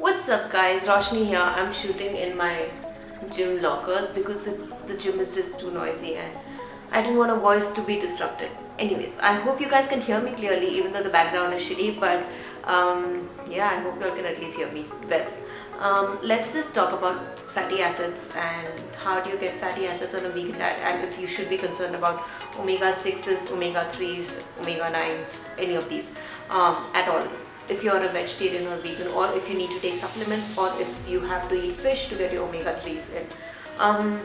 What's up guys, Roshni here. I'm shooting in my gym lockers because the gym is just too noisy and I didn't want a voice to be disrupted. Anyways, I hope you guys can hear me clearly even though the background is shitty, but yeah, I hope you all can at least hear me well. Let's just talk about fatty acids and how do you get fatty acids on a vegan diet, and if you should be concerned about omega-6s, omega-3s, omega-9s, any of these at all. If you're a vegetarian or vegan, or if you need to take supplements, or if you have to eat fish to get your omega-3s in.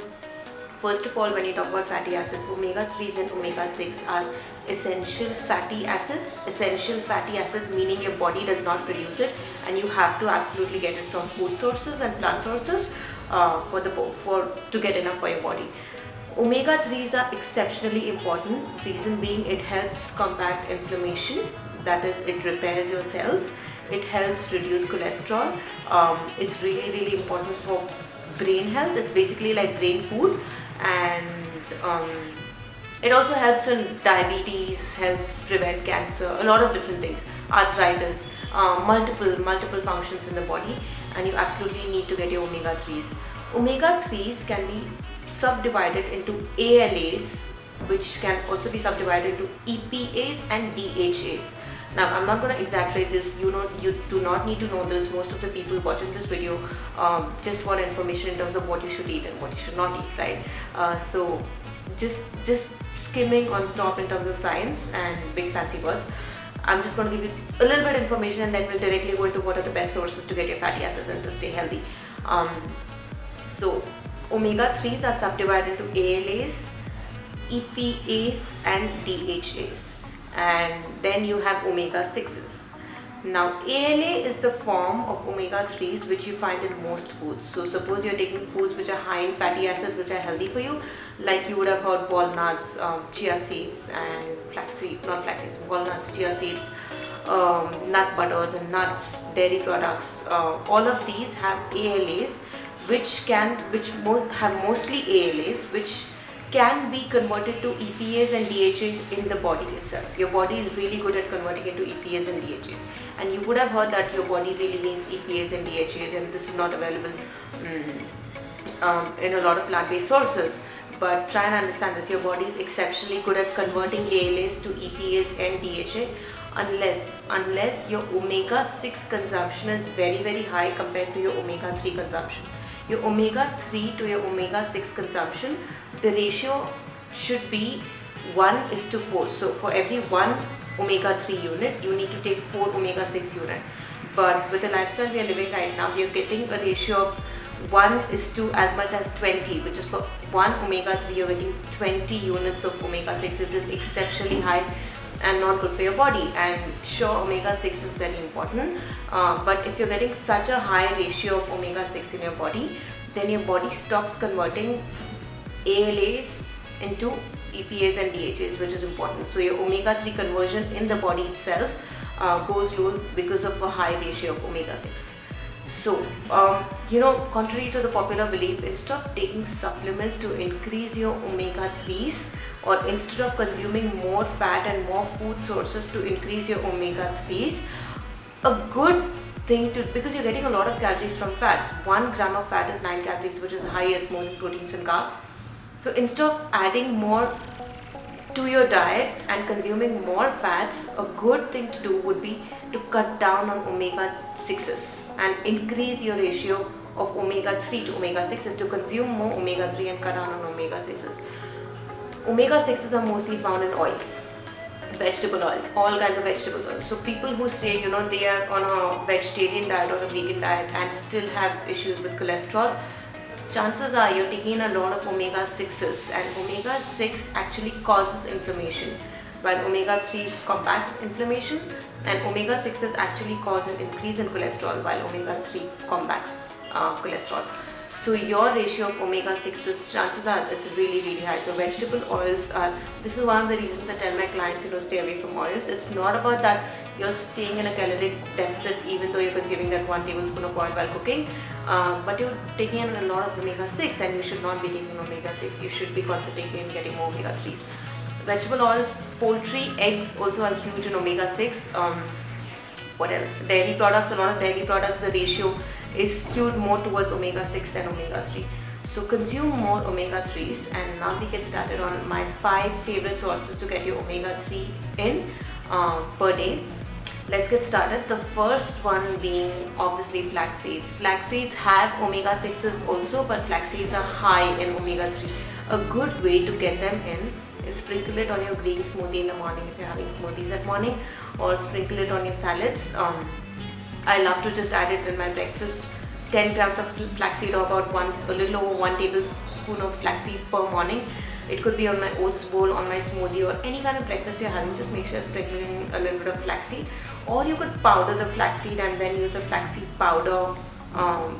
First of all, when you talk about fatty acids, omega-3s and omega-6 are essential fatty acids. Essential fatty acids meaning your body does not produce it and you have to absolutely get it from food sources and plant sources to get enough for your body. Omega-3s are exceptionally important, reason being it helps combat inflammation, that is, it repairs your cells, it helps reduce cholesterol, it's really important for brain health, it's basically like brain food, and it also helps in diabetes, helps prevent cancer, a lot of different things, arthritis, multiple functions in the body, and you absolutely need to get your omega-3s. Omega-3s can be subdivided into ALAs, which can also be subdivided into EPAs and DHAs. Now, I'm not going to exaggerate this, you do not need to know this. Most of the people watching this video just want information in terms of what you should eat and what you should not eat, right? So just skimming on top in terms of science and big fancy words. I'm just going to give you a little bit of information and then we'll directly go into what are the best sources to get your fatty acids and to stay healthy. So omega-3s are subdivided into ALAs, EPAs and DHAs, and then you have omega-6s. Now ALA is the form of omega-3s which you find in most foods. So suppose you're taking foods which are high in fatty acids which are healthy for you, like you would have heard walnuts, chia seeds and walnuts, chia seeds, nut butters and nuts, dairy products, all of these have ALAs have mostly ALAs which can be converted to EPAs and DHAs in the body itself. Your body is really good at converting into EPAs and DHAs, and you would have heard that your body really needs EPAs and DHAs, and this is not available in a lot of plant-based sources. But try and understand this, your body is exceptionally good at converting ALAs to EPAs and DHA unless your omega-6 consumption is very high compared to your omega-3 consumption. Your omega-3 to your omega-6 consumption, the ratio should be 1:4. So for every 1 omega-3 unit, you need to take 4 omega-6 unit. But with the lifestyle we are living right now, we are getting a ratio of 1:, as much as 20, which is for 1 omega-3, you're getting 20 units of omega-6, which is exceptionally high and not good for your body. And sure, omega-6 is very important, but if you're getting such a high ratio of omega-6 in your body, then your body stops converting ALAs into EPAs and DHAs, which is important. So your omega-3 conversion in the body itself goes low because of a high ratio of omega-6. So, contrary to the popular belief, instead of taking supplements to increase your omega-3s, or instead of consuming more fat and more food sources to increase your omega-3s, a good thing because you're getting a lot of calories from fat. 1 gram of fat is 9 calories, which is the highest, more than proteins and carbs. So instead of adding more to your diet and consuming more fats, a good thing to do would be to cut down on omega-6s and increase your ratio of omega-3 to omega-6s, to consume more omega-3 and cut down on omega-6s. Omega-6s are mostly found in oils, vegetable oils, all kinds of vegetable oils. So people who say they are on a vegetarian diet or a vegan diet and still have issues with cholesterol, chances are you're taking in a lot of omega-6s, and omega-6 actually causes inflammation, while omega-3 combats inflammation, and omega-6s actually cause an increase in cholesterol, while omega-3 combats cholesterol. So your ratio of omega-6s, chances are it's really high. So vegetable oils this is one of the reasons I tell my clients, stay away from oils. It's not about that you're staying in a caloric deficit even though you're consuming that 1 tablespoon of oil while cooking, but you're taking in a lot of omega-6, and you should not be taking omega-6. You should be concentrating on getting more omega-3s. Vegetable oils, poultry, eggs also are huge in omega-6. What else? Dairy products. A lot of dairy products, the ratio is skewed more towards omega-6 than omega-3. So consume more omega-3s. And now we get started on my 5 favorite sources to get your omega-3 in per day. Let's get started. The first one being obviously flax seeds. Flax seeds have omega-6s also, but flax seeds are high in omega-3. A good way to get them in is sprinkle it on your green smoothie in the morning if you're having smoothies at morning, or sprinkle it on your salads. I love to just add it in my breakfast. 10 grams of flaxseed, or about a little over 1 tablespoon of flaxseed per morning. It could be on my oats bowl, on my smoothie, or any kind of breakfast you're having. Just make sure you're sprinkling a little bit of flaxseed. Or you could powder the flaxseed and then use the flaxseed powder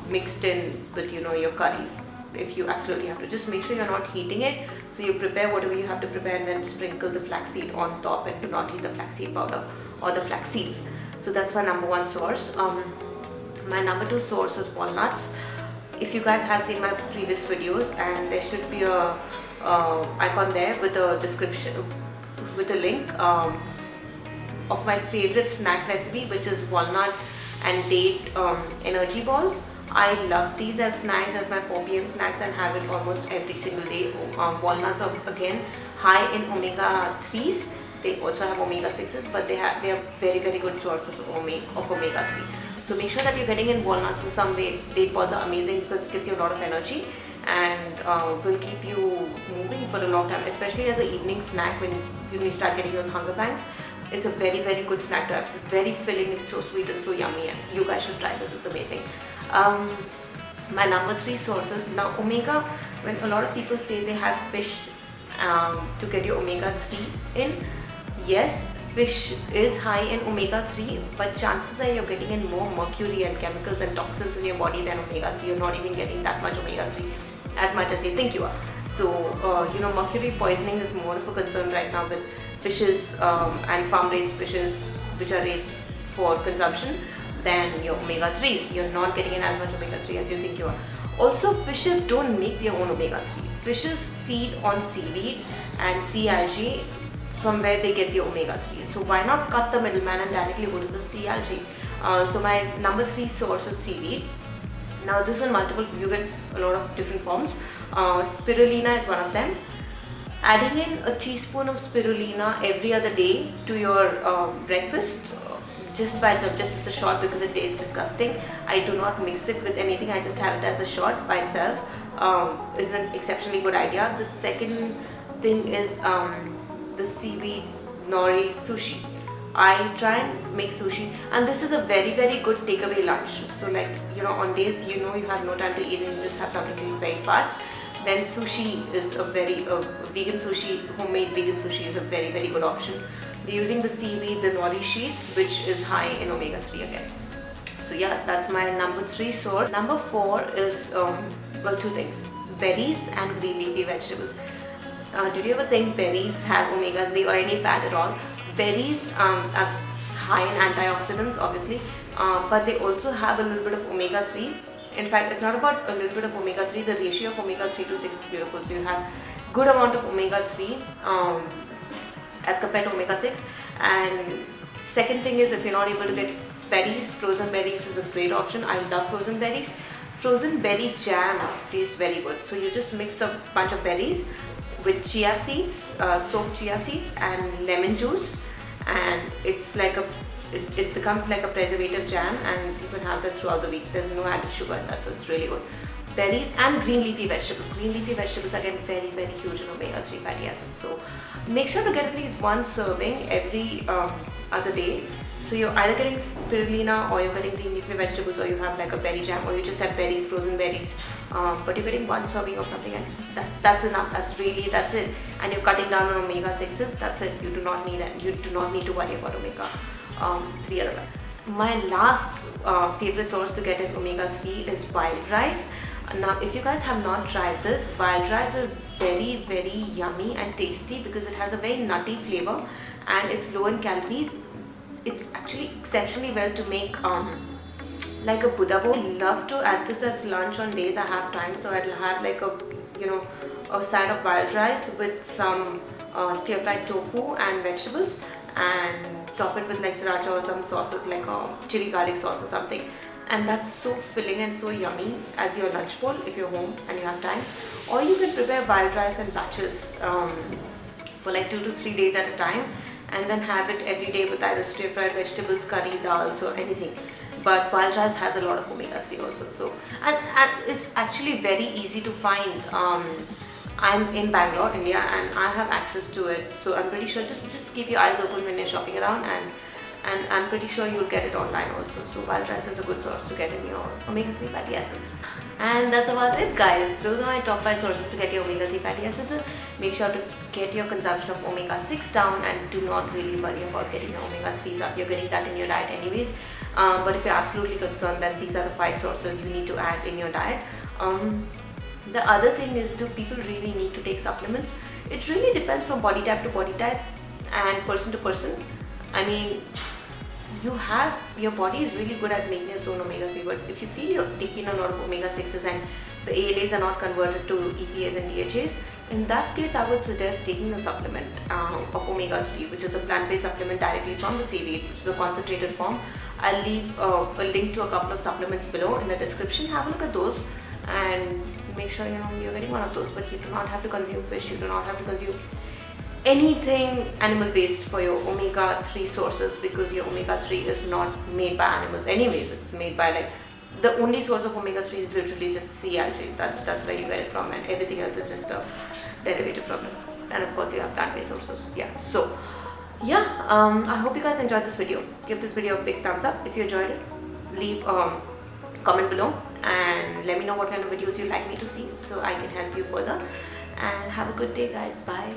mixed in with your curries. If you absolutely have to, just make sure you're not heating it. So you prepare whatever you have to prepare and then sprinkle the flaxseed on top, and do not heat the flaxseed powder or the flax seeds. So that's my number 1 source. My number 2 source is walnuts. If you guys have seen my previous videos, and there should be a icon there with a description, with a link of my favorite snack recipe, which is walnut and date energy balls. I love these as snacks, as my 4 p.m. snacks, and have it almost every single day. Walnuts are again high in omega-3s. They also have omega-6s, but they are very, very good sources of omega-3. So make sure that you're getting in walnuts in some way. Date balls are amazing because it gives you a lot of energy and will keep you moving for a long time, especially as an evening snack when you start getting those hunger pangs. It's a very, very good snack to have. It's very filling, it's so sweet and so yummy, and you guys should try this, it's amazing. My number 3 sources. Now omega, when a lot of people say they have fish to get your omega-3 in, yes, fish is high in omega-3, but chances are you're getting in more mercury and chemicals and toxins in your body than omega-3. You're not even getting that much omega-3 as much as you think you are. So mercury poisoning is more of a concern right now with fishes and farm-raised fishes which are raised for consumption than your omega-3s. You're not getting in as much omega-3 as you think you are. Also, fishes don't make their own omega-3. Fishes feed on seaweed and sea algae from where they get the omega-3. So why not cut the middleman and directly go to the sea algae? So my number 3 source is seaweed. Now this is multiple, you get a lot of different forms. Spirulina is one of them. Adding in a teaspoon of spirulina every other day to your breakfast, just by itself, just as a shot, because it tastes disgusting. I do not mix it with anything, I just have it as a shot by itself. Is an exceptionally good idea. The second thing is the seaweed nori sushi. I try and make sushi, and this is a very, very good takeaway lunch. So like, on days you have no time to eat and you just have something to eat very fast, then sushi is vegan sushi, homemade vegan sushi is a very, very good option. They're using the seaweed, the nori sheets, which is high in omega-3 again. So yeah, that's my number 3 source. Number 4 is, 2 things. Berries and green leafy vegetables. Did you ever think berries have omega-3 or any fat at all? Berries are high in antioxidants, obviously, but they also have a little bit of omega-3. In fact, it's not about a little bit of omega-3, the ratio of omega-3 to 6 is beautiful. So you have good amount of omega-3 as compared to omega-6. And second thing is, if you're not able to get berries, frozen berries is a great option. I love frozen berries. Frozen berry jam tastes very good. So you just mix a bunch of berries with chia seeds, soaked chia seeds and lemon juice, and it becomes like a preservative jam, and you can have that throughout the week. There's no added sugar, that's what's really good. Berries and green leafy vegetables. Green leafy vegetables are again very, very huge in omega-3 fatty acids. So make sure to get at least 1 serving every other day. So you're either getting spirulina, or you're getting green leafy vegetables, or you have like a berry jam, or you just have berries, frozen berries. But you're getting 1 serving of something, and that's enough. That's it. And you're cutting down on omega-6s. That's it. You do not need that. You do not need to worry about omega-3 otherwise. My last favorite source to get an omega-3 is wild rice. Now, if you guys have not tried this, wild rice is very, very yummy and tasty because it has a very nutty flavor and it's low in calories. It's actually exceptionally well to make like a Buddha bowl. Love to add this as lunch on days I have time. So I'll have like a side of wild rice with some stir-fried tofu and vegetables, and top it with like sriracha or some sauces like chili garlic sauce or something, and that's so filling and so yummy as your lunch bowl if you're home and you have time. Or you can prepare wild rice in batches for like 2 to 3 days at a time, and then have it every day with either stir fried vegetables, curry, dals or anything. But wild rice has a lot of omega-3 also, so and it's actually very easy to find. I'm in Bangalore, India, and I have access to it, so I'm pretty sure just keep your eyes open when you're shopping around, and I'm pretty sure you'll get it online also. So wild rice is a good source to get in your omega-3 fatty acids. And that's about it, guys. Those are my top 5 sources to get your omega-3 fatty acids. Make sure to get your consumption of omega-6 down, and do not really worry about getting your omega-3s up. You're getting that in your diet anyways. But if you're absolutely concerned that these are the 5 sources you need to add in your diet, the other thing is, do people really need to take supplements? It really depends from body type to body type and person to person. I mean, your body is really good at making its own omega-3, but if you feel you're taking a lot of omega-6s and the ALAs are not converted to EPAs and DHAs, in that case I would suggest taking a supplement of omega-3, which is a plant-based supplement directly from the seaweed, which is a concentrated form. I'll leave a link to a couple of supplements below in the description. Have a look at those and make sure you're getting one of those. But you do not have to consume fish, you do not have to consume anything animal based for your omega-3 sources, because your omega-3 is not made by animals anyways. It's made by, like, the only source of omega-3 is literally just sea algae. That's where you get it from, and everything else is just a derivative from it. And of course you have plant-based sources. Yeah, so yeah, I hope you guys enjoyed this video. Give this video a big thumbs up if you enjoyed it. Leave comment below and let me know what kind of videos you'd like me to see, so I can help you further. And have a good day, guys. Bye.